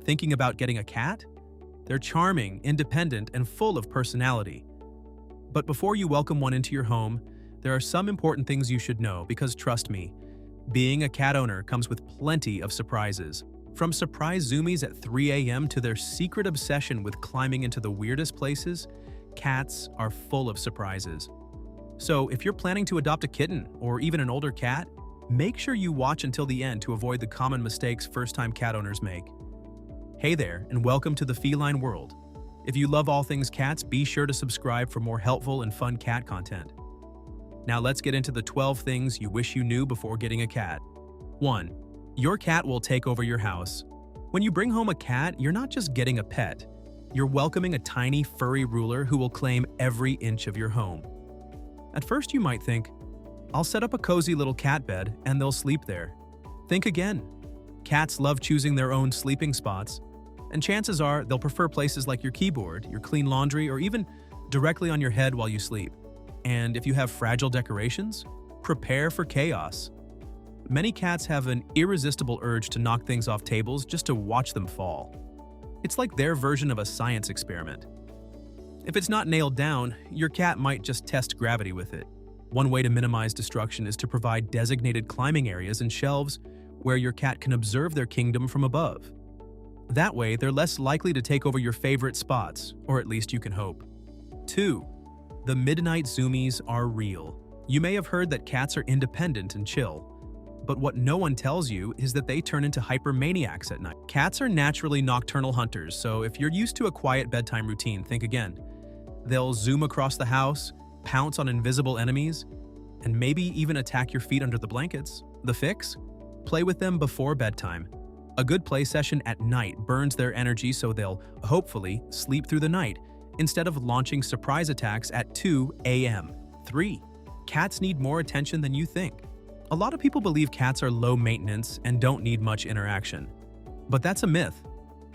Thinking about getting a cat? They're charming, independent, and full of personality. But before you welcome one into your home, there are some important things you should know because trust me, being a cat owner comes with plenty of surprises. From surprise zoomies at 3 a.m. to their secret obsession with climbing into the weirdest places, cats are full of surprises. So if you're planning to adopt a kitten or even an older cat, make sure you watch until the end to avoid the common mistakes first-time cat owners make. Hey there, and welcome to the feline world. If you love all things cats, be sure to subscribe for more helpful and fun cat content. Now let's get into the 12 things you wish you knew before getting a cat. 1. Your cat will take over your house. When you bring home a cat, you're not just getting a pet. You're welcoming a tiny, furry ruler who will claim every inch of your home. At first you might think, I'll set up a cozy little cat bed and they'll sleep there. Think again. Cats love choosing their own sleeping spots, and chances are they'll prefer places like your keyboard, your clean laundry, or even directly on your head while you sleep. And if you have fragile decorations, prepare for chaos. Many cats have an irresistible urge to knock things off tables just to watch them fall. It's like their version of a science experiment. If it's not nailed down, your cat might just test gravity with it. One way to minimize destruction is to provide designated climbing areas and shelves where your cat can observe their kingdom from above. That way, they're less likely to take over your favorite spots, or at least you can hope. 2. The midnight zoomies are real. You may have heard that cats are independent and chill, but what no one tells you is that they turn into hypermaniacs at night. Cats are naturally nocturnal hunters, so if you're used to a quiet bedtime routine, think again. They'll zoom across the house, pounce on invisible enemies, and maybe even attack your feet under the blankets. The fix? Play with them before bedtime. A good play session at night burns their energy so they'll, hopefully, sleep through the night, instead of launching surprise attacks at 2 a.m. 3. Cats need more attention than you think. A lot of people believe cats are low maintenance and don't need much interaction. But that's a myth,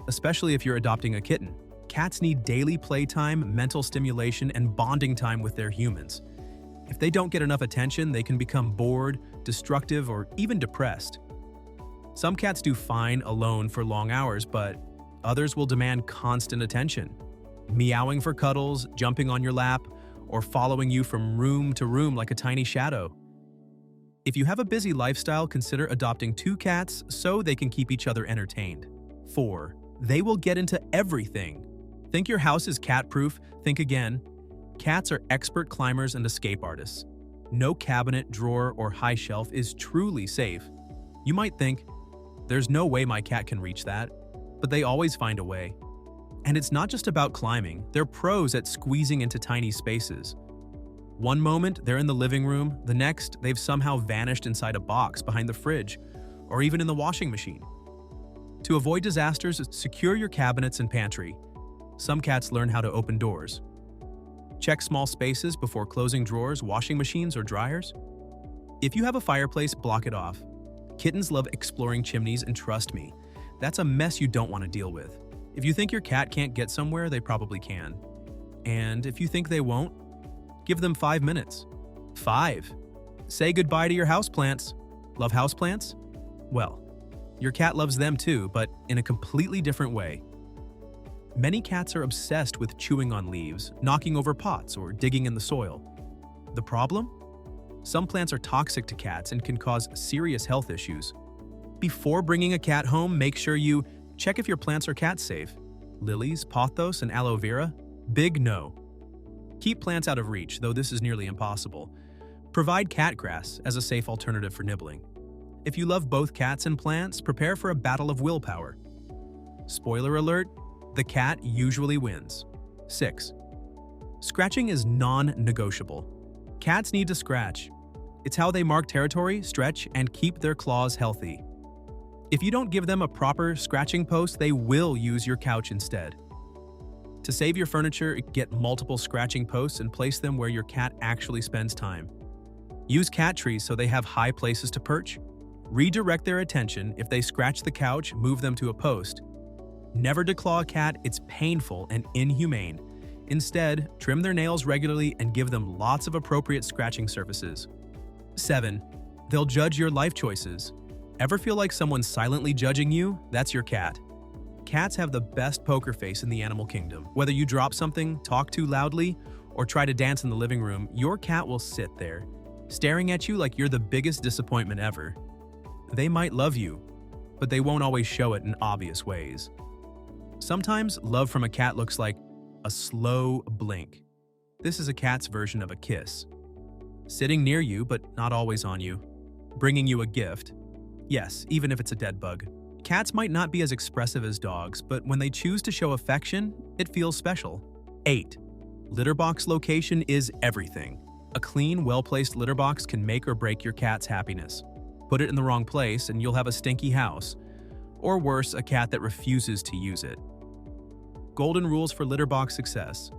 especially if you're adopting a kitten. Cats need daily playtime, mental stimulation, and bonding time with their humans. If they don't get enough attention, they can become bored, destructive, or even depressed. Some cats do fine alone for long hours, but others will demand constant attention, meowing for cuddles, jumping on your lap, or following you from room to room like a tiny shadow. If you have a busy lifestyle, consider adopting 2 cats so they can keep each other entertained. 4. They will get into everything. Think your house is cat-proof? Think again. Cats are expert climbers and escape artists. No cabinet, drawer, or high shelf is truly safe. You might think, there's no way my cat can reach that, but they always find a way. And it's not just about climbing, they're pros at squeezing into tiny spaces. One moment, they're in the living room, the next, they've somehow vanished inside a box behind the fridge, or even in the washing machine. To avoid disasters, secure your cabinets and pantry. Some cats learn how to open doors. Check small spaces before closing drawers, washing machines, or dryers. If you have a fireplace, block it off. Kittens love exploring chimneys, and trust me, that's a mess you don't want to deal with. If you think your cat can't get somewhere, they probably can. And if you think they won't, give them 5 minutes. 5. Say goodbye to your houseplants. Love houseplants? Well, your cat loves them too, but in a completely different way. Many cats are obsessed with chewing on leaves, knocking over pots, or digging in the soil. The problem? Some plants are toxic to cats and can cause serious health issues. Before bringing a cat home, make sure you check if your plants are cat safe. Lilies, pothos, and aloe vera? Big no. Keep plants out of reach, though this is nearly impossible. Provide cat grass as a safe alternative for nibbling. If you love both cats and plants, prepare for a battle of willpower. Spoiler alert, the cat usually wins. 6. Scratching is non-negotiable. Cats need to scratch. It's how they mark territory, stretch, and keep their claws healthy. If you don't give them a proper scratching post, they will use your couch instead. To save your furniture, get multiple scratching posts and place them where your cat actually spends time. Use cat trees so they have high places to perch. Redirect their attention. If they scratch the couch, move them to a post. Never declaw a cat, it's painful and inhumane. Instead, trim their nails regularly and give them lots of appropriate scratching surfaces. 7. They'll judge your life choices. Ever feel like someone's silently judging you? That's your cat. Cats have the best poker face in the animal kingdom. Whether you drop something, talk too loudly, or try to dance in the living room, your cat will sit there, staring at you like you're the biggest disappointment ever. They might love you, but they won't always show it in obvious ways. Sometimes love from a cat looks like a slow blink. This is a cat's version of a kiss. Sitting near you, but not always on you. Bringing you a gift. Yes, even if it's a dead bug. Cats might not be as expressive as dogs, but when they choose to show affection, it feels special. 8. Litter box location is everything. A clean, well-placed litter box can make or break your cat's happiness. Put it in the wrong place and you'll have a stinky house. Or worse, a cat that refuses to use it. Golden rules for litter box success.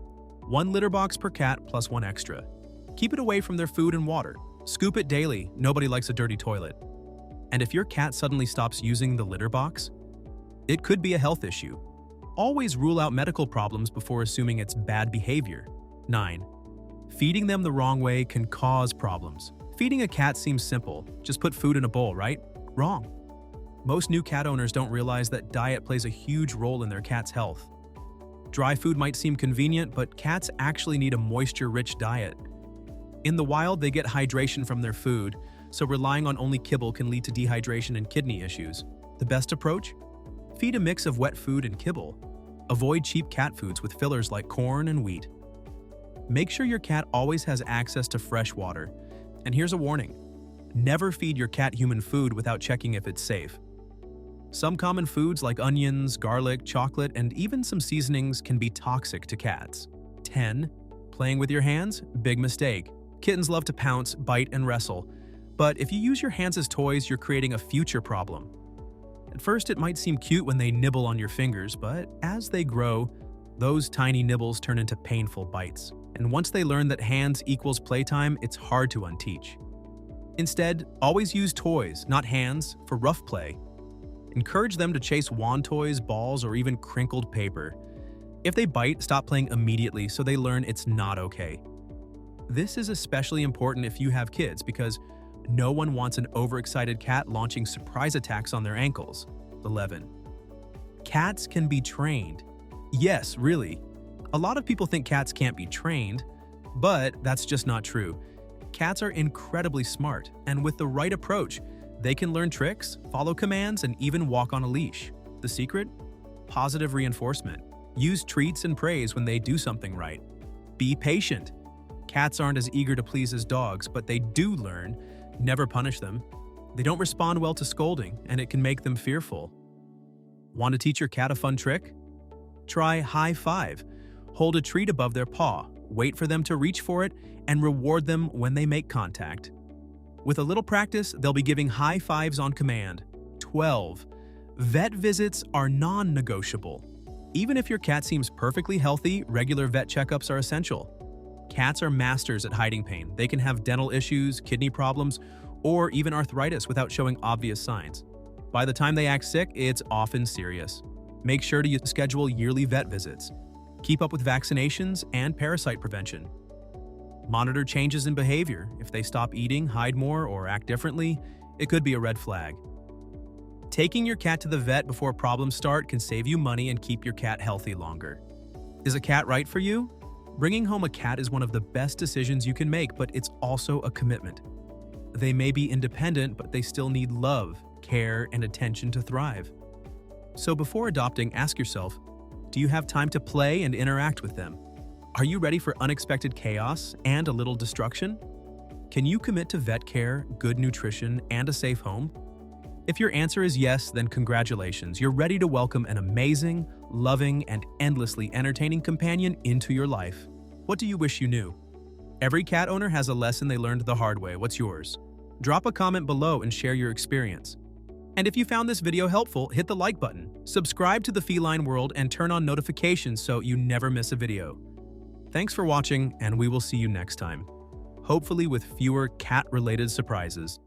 1 litter box per cat plus 1 extra. Keep it away from their food and water. Scoop it daily. Nobody likes a dirty toilet. And if your cat suddenly stops using the litter box, it could be a health issue. Always rule out medical problems before assuming it's bad behavior. 9. Feeding them the wrong way can cause problems. Feeding a cat seems simple. Just put food in a bowl, right? Wrong. Most new cat owners don't realize that diet plays a huge role in their cat's health. Dry food might seem convenient, but cats actually need a moisture-rich diet. In the wild, they get hydration from their food, so relying on only kibble can lead to dehydration and kidney issues. The best approach? Feed a mix of wet food and kibble. Avoid cheap cat foods with fillers like corn and wheat. Make sure your cat always has access to fresh water. And here's a warning. Never feed your cat human food without checking if it's safe. Some common foods like onions, garlic, chocolate, and even some seasonings can be toxic to cats. 10. Playing with your hands? Big mistake. Kittens love to pounce, bite, and wrestle. But if you use your hands as toys, you're creating a future problem. At first, it might seem cute when they nibble on your fingers, but as they grow, those tiny nibbles turn into painful bites. And once they learn that hands equals playtime, it's hard to unteach. Instead, always use toys, not hands, for rough play. Encourage them to chase wand toys, balls, or even crinkled paper. If they bite, stop playing immediately so they learn it's not okay. This is especially important if you have kids because no one wants an overexcited cat launching surprise attacks on their ankles. 11. Cats can be trained. Yes, really. A lot of people think cats can't be trained, but that's just not true. Cats are incredibly smart, and with the right approach, they can learn tricks, follow commands, and even walk on a leash. The secret? Positive reinforcement. Use treats and praise when they do something right. Be patient. Cats aren't as eager to please as dogs, but they do learn. Never punish them. They don't respond well to scolding, and it can make them fearful. Want to teach your cat a fun trick? Try high five. Hold a treat above their paw, wait for them to reach for it, and reward them when they make contact. With a little practice, they'll be giving high fives on command. 12. Vet visits are non-negotiable. Even if your cat seems perfectly healthy, regular vet checkups are essential. Cats are masters at hiding pain. They can have dental issues, kidney problems, or even arthritis without showing obvious signs. By the time they act sick, it's often serious. Make sure to schedule yearly vet visits. Keep up with vaccinations and parasite prevention. Monitor changes in behavior. If they stop eating, hide more, or act differently, it could be a red flag. Taking your cat to the vet before problems start can save you money and keep your cat healthy longer. Is a cat right for you? Bringing home a cat is one of the best decisions you can make, but it's also a commitment. They may be independent, but they still need love, care, and attention to thrive. So before adopting, ask yourself, do you have time to play and interact with them? Are you ready for unexpected chaos and a little destruction? Can you commit to vet care, good nutrition, and a safe home? If your answer is yes, then congratulations. You're ready to welcome an amazing, loving, and endlessly entertaining companion into your life. What do you wish you knew? Every cat owner has a lesson they learned the hard way. What's yours? Drop a comment below and share your experience. And if you found this video helpful, hit the like button, subscribe to the Feline World, and turn on notifications so you never miss a video. Thanks for watching, and we will see you next time. Hopefully with fewer cat-related surprises.